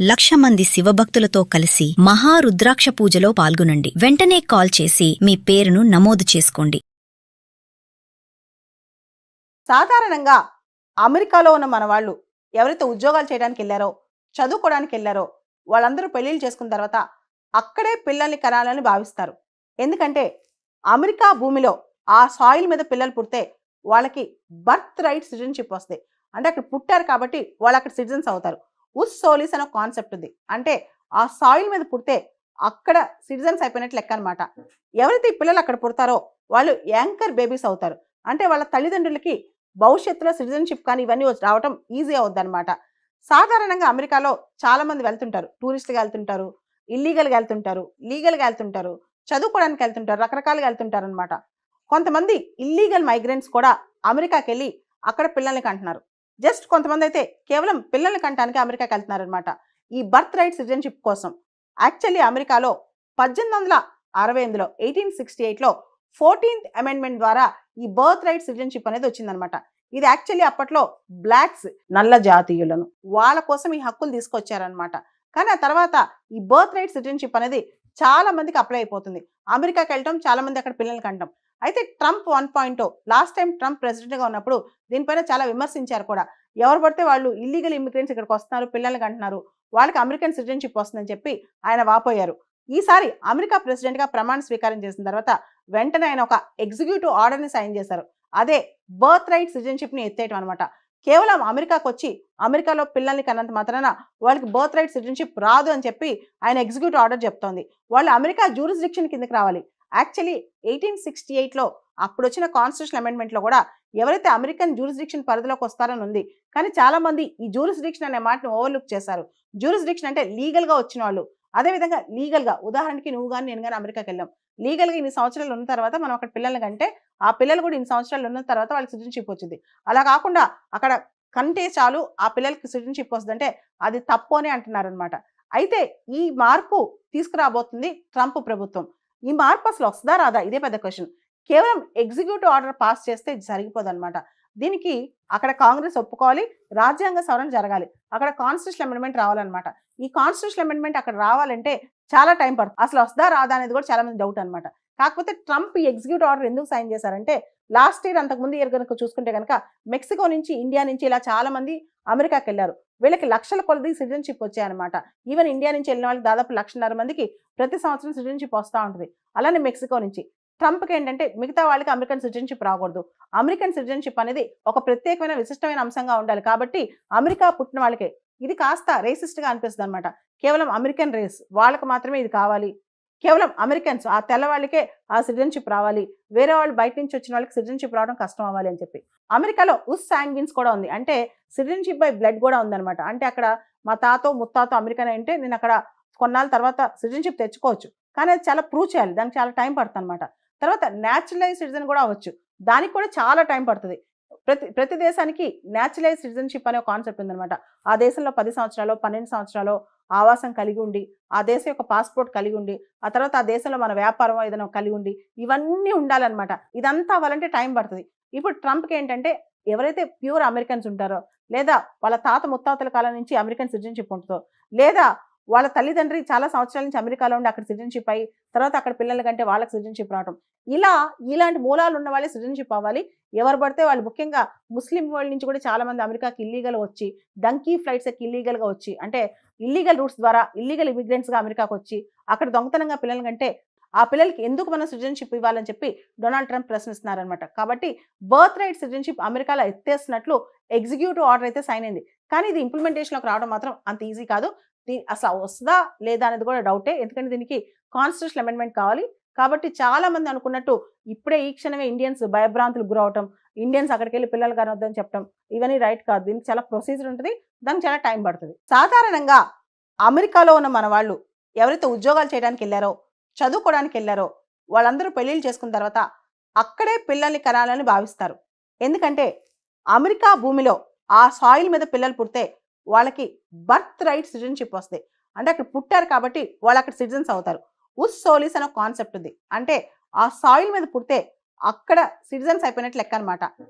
1,00,000 మంది శివభక్తులతో కలిసి మహారుద్రాక్ష పూజలో పాల్గొనండి. వెంటనే కాల్ చేసి మీ పేరును నమోదు చేసుకోండి. సాధారణంగా అమెరికాలో ఉన్న మన వాళ్ళు ఎవరైతే ఉద్యోగాలు చేయడానికి వెళ్ళారో, చదువుకోవడానికి వెళ్ళారో, వాళ్ళందరూ పెళ్లిళ్ళు చేసుకున్న తర్వాత అక్కడే పిల్లల్ని కనాలని భావిస్తారు. ఎందుకంటే అమెరికా భూమిలో ఆ సాయిల్ మీద పిల్లలు పుడితే వాళ్ళకి బర్త్ రైట్ సిటిజన్షిప్ వస్తాయి. అంటే అక్కడ పుట్టారు కాబట్టి వాళ్ళు అక్కడ సిటిజన్స్ అవుతారు. ఉస్ సోలిస్ అనే కాన్సెప్ట్ ఉంది. అంటే ఆ సాయిల్ మీద పుడితే అక్కడ సిటిజన్స్ అయిపోయినట్లు లెక్క అనమాట. ఎవరైతే ఈ పిల్లలు అక్కడ పుడతారో వాళ్ళు యాంకర్ బేబీస్ అవుతారు. అంటే వాళ్ళ తల్లిదండ్రులకి భవిష్యత్తులో సిటిజన్షిప్ కానీ ఇవన్నీ రావటం ఈజీ అవుద్ది అనమాట. సాధారణంగా అమెరికాలో చాలా మంది వెళ్తుంటారు. టూరిస్ట్గా వెళ్తుంటారు, ఇల్లీగల్గా వెళ్తుంటారు, లీగల్గా వెళ్తుంటారు, చదువుకోవడానికి వెళ్తుంటారు, రకరకాలుగా వెళ్తుంటారు అనమాట. కొంతమంది ఇల్లీగల్ మైగ్రెంట్స్ కూడా అమెరికాకి వెళ్ళి అక్కడ పిల్లల్ని కంటున్నారు. జస్ట్ కొంతమంది అయితే కేవలం పిల్లల్ని కంటానికి అమెరికాకి వెళ్తున్నారు అనమాట, ఈ బర్త్ రైట్ సిటిజన్షిప్ కోసం. యాక్చువల్లీ అమెరికాలో 1868లో 1868లో 14th అమెండ్మెంట్ ద్వారా ఈ బర్త్ రైట్ సిటిజన్షిప్ అనేది వచ్చిందనమాట. ఇది యాక్చువల్లీ అప్పట్లో బ్లాక్స్, నల్ల జాతీయులను వాళ్ళ కోసం ఈ హక్కులు తీసుకొచ్చారనమాట. కానీ ఆ తర్వాత ఈ బర్త్ రైట్ సిటిజన్షిప్ అనేది చాలా మందికి అప్లై అయిపోతుంది. అమెరికాకి వెళ్ళటం, చాలా మంది అక్కడ పిల్లల్ని కంటాం. అయితే ట్రంప్ 1.0 లాస్ట్ టైం ట్రంప్ ప్రెసిడెంట్గా ఉన్నప్పుడు దీనిపైన చాలా విమర్శించారు కూడా. ఎవరు పడితే వాళ్ళు ఇల్లీగల్ ఇమిగ్రెంట్స్ ఇక్కడికి వస్తున్నారు, పిల్లల్ని కంటున్నారు, వాళ్ళకి అమెరికన్ సిటిజన్షిప్ వస్తుందని చెప్పి ఆయన వాపోయారు. ఈసారి అమెరికా ప్రెసిడెంట్గా ప్రమాణ స్వీకారం చేసిన తర్వాత వెంటనే ఆయన ఒక ఎగ్జిక్యూటివ్ ఆర్డర్ని సైన్ చేశారు. అదే బర్త్ రైట్ సిటిజన్షిప్ని ఎత్తేయటం అనమాట. కేవలం అమెరికాకు వచ్చి అమెరికాలో పిల్లల్ని కన్నంత మాత్రాన వాళ్ళకి బర్త్ రైట్ సిటిజన్షిప్ రాదు అని చెప్పి ఆయన ఎగ్జిక్యూటివ్ ఆర్డర్ చెప్తోంది. వాళ్ళు అమెరికా జ్యూరిస్డిక్షన్ కిందకి రావాలి. యాక్చువల్లీ 1868లో అప్పుడు వచ్చిన కాన్స్టిట్యూషన్ అమెండ్మెంట్లో కూడా ఎవరైతే అమెరికన్ జ్యూరిస్డిక్షన్ పరిధిలోకి వస్తారని ఉంది. కానీ చాలా మంది ఈ జ్యూరిస్డిక్షన్ అనే మాటను ఓవర్లుక్ చేశారు. జ్యూరిస్డిక్షన్ అంటే లీగల్గా వచ్చిన వాళ్ళు. అదేవిధంగా లీగల్గా, ఉదాహరణకి నువ్వు కానీ నేను కానీ అమెరికాకి వెళ్ళాం, లీగల్గా ఇన్ని సంవత్సరాలు ఉన్న తర్వాత మనం అక్కడ పిల్లల్ని కంటే ఆ పిల్లలు కూడా ఇన్ని సంవత్సరాలు ఉన్న తర్వాత వాళ్ళకి సిటిజన్షిప్ వచ్చింది. అలా కాకుండా అక్కడ కంటే చాలు ఆ పిల్లలకి సిటిజన్షిప్ వస్తుందంటే అది తప్పు అని అంటున్నారనమాట. అయితే ఈ మార్పు తీసుకురాబోతుంది ట్రంప్ ప్రభుత్వం. ఈ మార్పు అసలు వస్తుందా రాదా, ఇదే పెద్ద క్వశ్చన్. కేవలం ఎగ్జిక్యూటివ్ ఆర్డర్ పాస్ చేస్తే ఇది సరిగిపోదన్నమాట. దీనికి అక్కడ కాంగ్రెస్ ఒప్పుకోవాలి, రాజ్యాంగ సవరణ జరగాలి, అక్కడ కాన్స్టిట్యూషన్ అమెండ్మెంట్ రావాలన్నమాట. ఈ కాన్స్టిట్యూషన్ అమెండ్మెంట్ అక్కడ రావాలంటే చాలా టైం పడుతుంది. అసలు వస్తుందా రాదా అనేది కూడా చాలా మంది డౌట్ అనమాట. కాకపోతే ట్రంప్ ఈ ఎగ్జిక్యూటివ్ ఆర్డర్ ఎందుకు సైన్ చేశారంటే లాస్ట్ ఇయర్, అంతకుముందు ఇయర్ కనుక చూసుకుంటే కనుక మెక్సికో నుంచి, ఇండియా నుంచి ఇలా చాలా మంది అమెరికాకి వెళ్ళారు. వీళ్ళకి లక్షల కొలది సిటిజన్షిప్ వచ్చాయన్నమాట. ఈవెన్ ఇండియా నుంచి వెళ్ళిన వాళ్ళకి దాదాపు 1,50,000 మందికి ప్రతి సంవత్సరం సిటిజన్షిప్ వస్తూ ఉంటుంది. అలానే మెక్సికో నుంచి. ట్రంప్కి ఏంటంటే మిగతా వాళ్ళకి అమెరికన్ సిటిజన్షిప్ రాకూడదు, అమెరికన్ సిటిజన్షిప్ అనేది ఒక ప్రత్యేకమైన విశిష్టమైన అంశంగా ఉండాలి, కాబట్టి అమెరికా పుట్టిన వాళ్ళకే. ఇది కాస్త రేసిస్ట్గా అనిపిస్తుంది అనమాట. కేవలం అమెరికన్ రేస్ వాళ్ళకి మాత్రమే ఇది కావాలి, కేవలం అమెరికన్స్ ఆ తెల్లవాళ్ళకే ఆ సిటిజన్షిప్ రావాలి, వేరే వాళ్ళు బయట నుంచి వచ్చిన వాళ్ళకి సిటిజన్షిప్ రావడం కష్టం అవ్వాలి అని చెప్పి. అమెరికాలో ఉస్ శాంగ్విన్స్ కూడా ఉంది, అంటే సిటిజన్షిప్ బై బ్లడ్ కూడా ఉందన్నమాట. అంటే అక్కడ మా తాతో ముత్తాతో అమెరికన్ అంటే నేను అక్కడ కొన్నాళ్ళ తర్వాత సిటిజన్షిప్ తెచ్చుకోవచ్చు, కానీ అది చాలా ప్రూవ్ చేయాలి, దానికి చాలా టైం పడుతుంది అనమాట. తర్వాత న్యాచురలైజ్ సిటిజన్ కూడా అవ్వచ్చు, దానికి కూడా చాలా టైం పడుతుంది. ప్రతి దేశానికి న్యాచురలైజ్ సిటిజన్షిప్ అనే కాన్సెప్ట్ ఉందన్నమాట. ఆ దేశంలో 10 సంవత్సరాలు 12 సంవత్సరాలు ఆవాసం కలిగి ఉండి, ఆ దేశం యొక్క పాస్పోర్ట్ కలిగి ఉండి, ఆ తర్వాత ఆ దేశంలో మన వ్యాపారం ఏదైనా కలిగి ఉండి, ఇవన్నీ ఉండాలన్నమాట. ఇదంతా అవ్వాలంటే టైం పడుతుంది. ఇప్పుడు ట్రంప్కి ఏంటంటే ఎవరైతే ప్యూర్ అమెరికన్స్ ఉంటారో, లేదా వాళ్ళ తాత ముత్తాతల కాలం నుంచి అమెరికన్ సిటిజన్షిప్ ఉంటుందో, లేదా వాళ్ళ తల్లిదండ్రి చాలా సంవత్సరాల నుంచి అమెరికాలో ఉండి అక్కడ సిటిజన్షిప్ అయ్యి తర్వాత అక్కడ పిల్లల కంటే వాళ్ళకి సిటిజన్షిప్ రావడం, ఇలాంటి మూలాలు ఉన్న వాళ్ళే సిటిజన్షిప్ అవ్వాలి. ఎవరు పడితే వాళ్ళు, ముఖ్యంగా ముస్లిం వరల్డ్ నుంచి కూడా చాలా మంది అమెరికాకి ఇల్లీగల్ వచ్చి, డంకీ ఫ్లైట్స్ ఎక్కి ఇల్లీగల్గా వచ్చి, అంటే ఇల్లీగల్ రూట్స్ ద్వారా ఇల్లీగల్ ఇమిగ్రెంట్స్గా అమెరికాకు వచ్చి అక్కడ దొంగతనంగా పిల్లల కంటే ఆ పిల్లలకి ఎందుకు మనం సిటిజన్షిప్ ఇవ్వాలని చెప్పి డొనాల్డ్ ట్రంప్ ప్రశ్నిస్తున్నారనమాట. కాబట్టి బర్త్ రైట్ సిటిజన్షిప్ అమెరికాలో ఎత్తేస్తున్నట్లు ఎగ్జిక్యూటివ్ ఆర్డర్ అయితే సైన్ అయింది. కానీ ఇది ఇంప్లిమెంటేషన్లోకి రావడం మాత్రం అంత ఈజీ కాదు. అసలు వస్తుందా లేదా అనేది కూడా డౌటే, ఎందుకంటే దీనికి కాన్స్టిట్యూషన్ అమెండ్మెంట్ కావాలి. కాబట్టి చాలా మంది అనుకున్నట్టు ఇప్పుడే ఈ క్షణమే ఇండియన్స్ భయభ్రాంతులకు గురవటం, ఇండియన్స్ అక్కడికి వెళ్ళి పిల్లలు కనొద్దని చెప్పడం, ఇవన్నీ రైట్ కాదు. దీనికి చాలా ప్రొసీజర్ ఉంటుంది, దానికి చాలా టైం పడుతుంది. సాధారణంగా అమెరికాలో ఉన్న మన వాళ్ళు ఎవరైతే ఉద్యోగాలు చేయడానికి వెళ్ళారో, చదువుకోవడానికి వెళ్ళారో, వాళ్ళందరూ పెళ్లిళ్ళు చేసుకున్న తర్వాత అక్కడే పిల్లల్ని కనాలని భావిస్తారు. ఎందుకంటే అమెరికా భూమిలో ఆ సాయిల్ మీద పిల్లలు పుడితే వాళ్ళకి బర్త్ రైట్ సిటిజన్షిప్ వస్తాయి. అంటే అక్కడ పుట్టారు కాబట్టి వాళ్ళు అక్కడ సిటిజన్స్ అవుతారు. ఉస్ సోలిస్ అనే కాన్సెప్ట్ ఉంది. అంటే ఆ సాయిల్ మీద పుడితే అక్కడ సిటిజన్స్ అయిపోయినట్లు లెక్క అనమాట.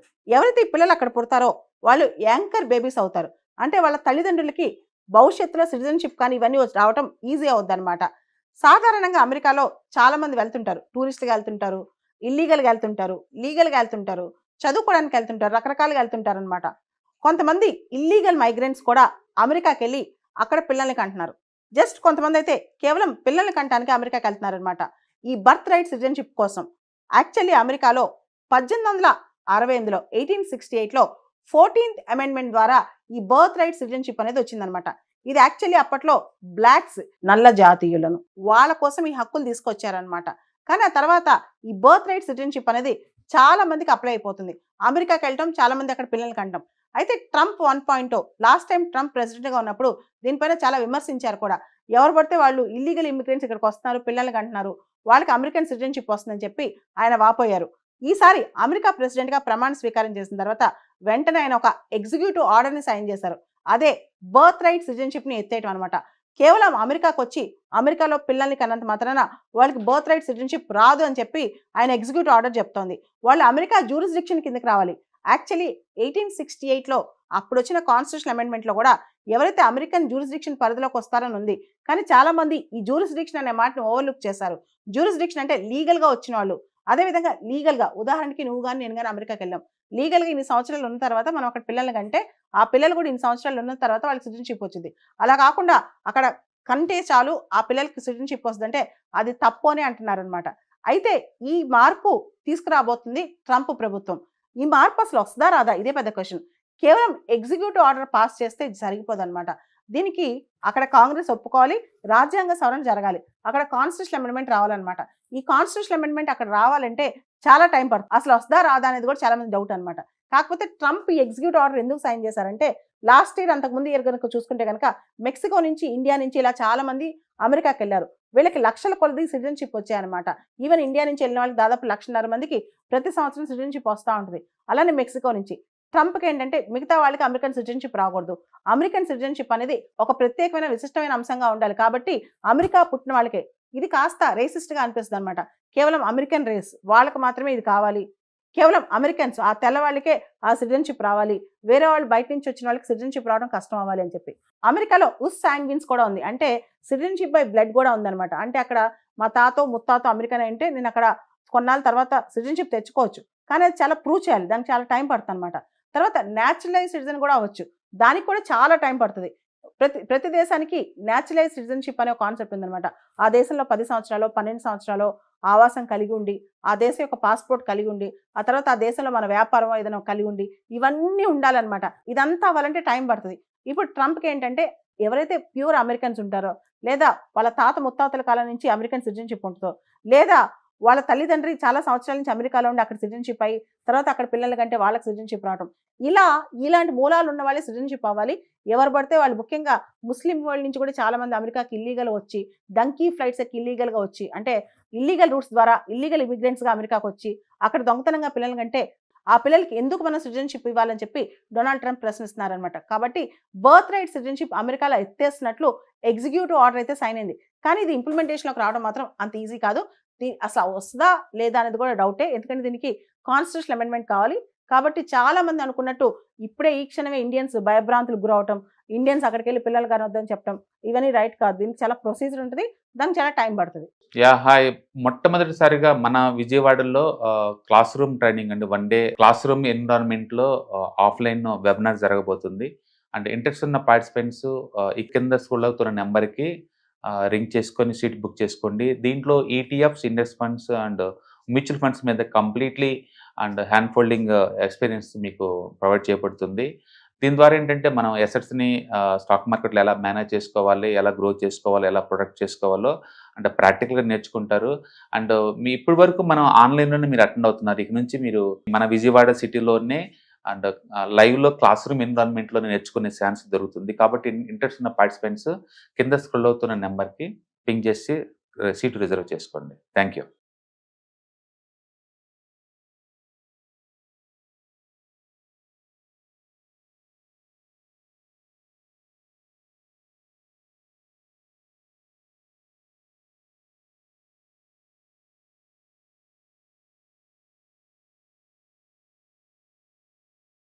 ఎవరైతే ఈ పిల్లలు అక్కడ పుడతారో వాళ్ళు యాంకర్ బేబీస్ అవుతారు. అంటే వాళ్ళ తల్లిదండ్రులకి భవిష్యత్తులో సిటిజన్షిప్ కానీ ఇవన్నీ రావటం ఈజీ అవుద్దన్నమాట. సాధారణంగా అమెరికాలో చాలా మంది వెళ్తుంటారు. టూరిస్ట్‌గా వెళ్తుంటారు, ఇల్లీగల్‌గా వెళ్తుంటారు, లీగల్‌గా వెళ్తుంటారు, చదువుకోవడానికి వెళ్తుంటారు, రకరకాలుగా వెళ్తుంటారనమాట. కొంతమంది ఇల్లీగల్ మైగ్రెంట్స్ కూడా అమెరికాకెళ్ళి అక్కడ పిల్లల్ని కంటున్నారు. జస్ట్ కొంతమందైతే కేవలం పిల్లల్ని కంటానికి అమెరికాకెళ్తున్నారనమాట. ఈ బర్త్ రైట్ సిటిజన్‌షిప్ కోసం. యాక్చువల్లీ అమెరికాలో 1868లో 1868లో 14th అమెండ్మెంట్ ద్వారా ఈ బర్త్ రైట్ సిటిజన్‌షిప్ అనేది వచ్చిందనమాట. ఇది యాక్చువల్లీ అప్పట్లో బ్లాక్స్, నల్ల జాతీయులను వాళ్ళ కోసం ఈ హక్కులు తీసుకొచ్చారనమాట. కానీ ఆ తర్వాత ఈ బర్త్ రైట్ సిటిజన్‌షిప్ అనేది చాలా మందికి అప్లై అయిపోతుంది. అమెరికాకి వెళ్ళటం, చాలా మంది అక్కడ పిల్లల్ని కంటాం. అయితే ట్రంప్ 1.0 లాస్ట్ టైం ట్రంప్ ప్రెసిడెంట్‌గా ఉన్నప్పుడు దీనిపైన చాలా విమర్శించారు కూడా. ఎవరు పడితే వాళ్ళు ఇల్లీగల్ ఇమిగ్రెంట్స్ ఇక్కడికి వస్తున్నారు, పిల్లల్ని కంటున్నారు, వాళ్ళకి అమెరికన్ సిటిజన్‌షిప్ వస్తుందని చెప్పి ఆయన వాపోయారు. ఈసారి అమెరికా ప్రెసిడెంట్‌గా ప్రమాణ స్వీకారం చేసిన తర్వాత వెంటనే ఆయన ఒక ఎగ్జిక్యూటివ్ ఆర్డర్‌ని సైన్ చేశారు. అదే బర్త్ రైట్ సిటిజన్‌షిప్‌ని ఎత్తేయటం అనమాట. కేవలం అమెరికాకొచ్చి అమెరికాలో పిల్లల్ని కన్నంత మాత్రాన వాళ్ళకి బర్త్ రైట్ సిటిజన్‌షిప్ రాదు అని చెప్పి ఆయన ఎగ్జిక్యూటివ్ ఆర్డర్ చెప్తోంది. వాళ్ళు అమెరికా జ్యూరిస్డిక్షన్ కిందకి రావాలి. యాక్చువల్లీ 1868లో అప్పుడొచ్చిన కాన్స్టిట్యూషన్ అమెండ్మెంట్‌లో కూడా ఎవరైతే అమెరికన్ జ్యూరిస్డిక్షన్ పరిధిలోకి వస్తారని ఉంది. కానీ చాలా మంది ఈ జ్యూరిస్డిక్షన్ అనే మాటని ఓవర్‌లుక్ చేశారు. జ్యూరిస్డిక్షన్ అంటే లీగల్‌గా వచ్చిన వాళ్ళు. అదే విధంగా లీగల్‌గా ఉదాహరణకి నువ్వు గాని, నేను గాని అమెరికాకెళ్ళాం. లీగల్‌గా ఇన్ని సంవత్సరాలు ఉన్న తర్వాత మనం అక్కడ పిల్లల్ని కంటే, ఆ పిల్లలు కూడా ఇన్ని సంవత్సరాలు ఉన్న తర్వాత వాళ్ళకి సిటిజన్‌షిప్ వచ్చింది. అలా కాకుండా అక్కడ కంటే చాలు ఆ పిల్లలకి సిటిజన్‌షిప్ వస్తదంటే అది తప్పు అని అంటున్నారనమాట. అయితే ఈ మార్పు తీసుకురాబోతుంది ట్రంప్ ప్రభుత్వం. ఈ మార్పు అసలు వస్తదా రాదా? ఇదే పెద్ద క్వెషన్. కేవలం ఎగ్జిక్యూటివ్ ఆర్డర్ పాస్ చేస్తే ఇది సరిపోదనమాట. దీనికి అక్కడ కాంగ్రెస్ ఒప్పుకోవాలి, రాజ్యాంగ సవరణ జరగాలి. అక్కడ కాన్స్టిట్యూషన్ అమెండ్మెంట్ రావాలనమాట. ఈ కాన్స్టిట్యూషన్ అమెండ్మెంట్ అక్కడ రావాలంటే చాలా టైం పడుతుంది. అసలు వస్తదా రాదా అనేది కూడా చాలా మంది డౌట్ అనమాట. కాకపోతే ట్రంప్ ఈ ఎగ్జిక్యూటివ్ ఆర్డర్ ఎందుకు సైన్ చేశారంటే లాస్ట్ ఇయర్ అంతకుముందు ఇయర్ కనుక చూసుకుంటే కనుక మెక్సికో నుంచి, ఇండియా నుంచి ఇలా చాలా మంది అమెరికాకి వెళ్ళారు. వీళ్ళకి లక్షల కొలది సిటిజన్షిప్ వచ్చాయన్నమాట. ఈవెన్ ఇండియా నుంచి వెళ్ళిన వాళ్ళకి దాదాపు 1,50,000 మందికి ప్రతి సంవత్సరం సిటిజన్షిప్ వస్తూ ఉంటుంది. అలానే మెక్సికో నుంచి. ట్రంప్‌కి ఏంటంటే మిగతా వాళ్ళకి అమెరికన్ సిటిజన్షిప్ రాకూడదు. అమెరికన్ సిటిజన్షిప్ అనేది ఒక ప్రత్యేకమైన విశిష్టమైన అంశంగా ఉండాలి. కాబట్టి అమెరికా పుట్టిన వాళ్ళకే. ఇది కాస్త రేసిస్ట్‌గా అనిపిస్తదనమాట. కేవలం అమెరికన్ రేస్ వాళ్ళకి మాత్రమే ఇది కావాలి. కేవలం అమెరికన్స్ ఆ తెల్లవాళ్ళకే ఆ సిటిజన్షిప్ రావాలి. వేరే వాళ్ళు బయట నుంచి వచ్చిన వాళ్ళకి సిటిజన్షిప్ రావడం కష్టం అవ్వాలి అని చెప్పి. అమెరికాలో ఉస్ సాంగ్విన్స్ కూడా ఉంది. అంటే సిటిజన్షిప్ బై బ్లడ్ కూడా ఉందనమాట. అంటే అక్కడ మా తాతో, ముత్తాతో అమెరికన్ అంటే నేను అక్కడ కొన్నాళ్ళ తర్వాత సిటిజన్షిప్ తెచ్చుకోవచ్చు. కానీ అది చాలా ప్రూవ్ చేయాలి. దానికి చాలా టైం పడుతుందనమాట. తర్వాత నేచురలైజ్ సిటిజన్ కూడా అవ్వచ్చు. దానికి కూడా చాలా టైం పడుతుంది. ప్రతి దేశానికి నేచురలైజ్ సిటిజన్షిప్ అనే ఒక కాన్సెప్ట్ ఉందనమాట. ఆ దేశంలో 10 సంవత్సరాలో, 12 సంవత్సరాలో ఆవాసం కలిగి ఉండి, ఆ దేశం యొక్క పాస్‌పోర్ట్ కలిగి ఉండి, ఆ తర్వాత ఆ దేశంలో మన వ్యాపారం ఏదైనా కలిగి ఉండి, ఇవన్నీ ఉండాలనమాట. ఇదంతా అవ్వాలంటే టైం పడుతది. ఇప్పుడు ట్రంప్‌కి ఏంటంటే ఎవరైతే ప్యూర్ అమెరికన్స్ ఉంటారో, లేదా వాళ్ళ తాత ముత్తాతల కాలం నుంచి అమెరికన్ సిటిజన్షిప్ ఉంటదో, లేదా వాళ్ళ తల్లిదండ్రి చాలా సంవత్సరాల నుంచి అమెరికాలో ఉండి అక్కడ సిటిజన్షిప్ అయ్యి, తర్వాత అక్కడ పిల్లల కంటే వాళ్ళకి సిటిజన్షిప్ రావటం. ఇలాంటి మూలాలు ఉన్న వాళ్ళే సిటిజన్షిప్ అవ్వాలి. ఎవరు పడితే వాళ్ళు ముఖ్యంగా ముస్లిం వరల్డ్ నుంచి కూడా చాలా మంది అమెరికాకి ఇల్లీగల్‌గా వచ్చి, డంకీ ఫ్లైట్స్ ఎక్కి ఇల్లీగల్‌గా వచ్చి, అంటే ఇల్లీగల్ రూట్స్ ద్వారా ఇల్లీగల్ ఇమిగ్రెంట్స్‌గా అమెరికాకొచ్చి, అక్కడ దొంగతనంగా పిల్లల్ని కంటే, ఆ పిల్లలకి ఎందుకు మనం సిటిజన్షిప్ ఇవ్వాలని చెప్పి డొనాల్డ్ ట్రంప్ ప్రశ్నిస్తున్నారనమాట. కాబట్టి బర్త్ రైట్ సిటిజన్షిప్ అమెరికాలో ఎత్తేస్తున్నట్లు ఎగ్జిక్యూటివ్ ఆర్డర్ అయితే సైన్ అయింది. కానీ ఇది ఇంప్లిమెంటేషన్‌లోకి రావడం మాత్రం అంత ఈజీ కాదు. అసలు వస్తదా లేదా అనేది కూడా డౌటే. ఎందుకంటే దీనికి కాన్స్టిట్యూషనల్ అమెండ్మెంట్ కావాలి. కాబట్టి చాలా మంది అనుకున్నట్టు ఇప్పుడే ఈ క్షణమే ఇండియన్స్ భయభ్రాంతులకు గురవటం, ఇండియన్స్ అక్కడికెళ్ళి పిల్లలు కనొద్దని చెప్పటం, ఇవన్నీ రైట్ కాదు. దీనికి చాలా ప్రొసీజర్ ఉంటది. దానికి చాలా టైం పడుతది. హాయ్. మొట్టమొదటిసారిగా మన విజయవాడలో క్లాస్ రూమ్ ట్రైనింగ్ అండి. 1 డే క్లాస్ రూమ్ ఎన్విరాన్మెంట్‌లో ఆఫ్‌లైన్ వెబినార్ జరగబోతుంది. అండ్ ఇంట్రెస్ట్ ఉన్న పార్టిసిపెంట్స్ ఈ కింద స్క్రోల్ అవుతున్న నెంబర్‌కి రింగ్ చేసుకొని సీట్ బుక్ చేసుకోండి. దీంట్లో ETFs, index funds and mutual funds మీద completely and hand holding experience మీకు ప్రొవైడ్ చేయబడుతుంది. దీని ద్వారా ఏంటంటే మనం అసెట్స్‌ని స్టాక్ మార్కెట్‌లో ఎలా మేనేజ్ చేసుకోవాలి, ఎలా గ్రో చేసుకోవాలి, ఎలా ప్రొటెక్ట్ చేసుకోవాలో అంటే ప్రాక్టికల్‌గా నేర్చుకుంటారు. అండ్ ఇప్పటి వరకు మనం ఆన్‌లైన్‌లోనే మీరు అటెండ్ అవుతున్నారు. ఇక నుంచి మీరు మన విజయవాడ సిటీలోనే అండ్ లైవ్‌లో క్లాస్ రూమ్ ఎన్విరాన్మెంట్‌లోనే నేర్చుకునే ఛాన్స్ దొరుకుతుంది. కాబట్టి ఇంట్రెస్ట్ ఉన్న పార్టిసిపెంట్స్ కింద స్క్రోల్ అవుతున్న నెంబర్‌కి పింగ్ చేసి సీట్ రిజర్వ్ చేసుకోండి. Thank you.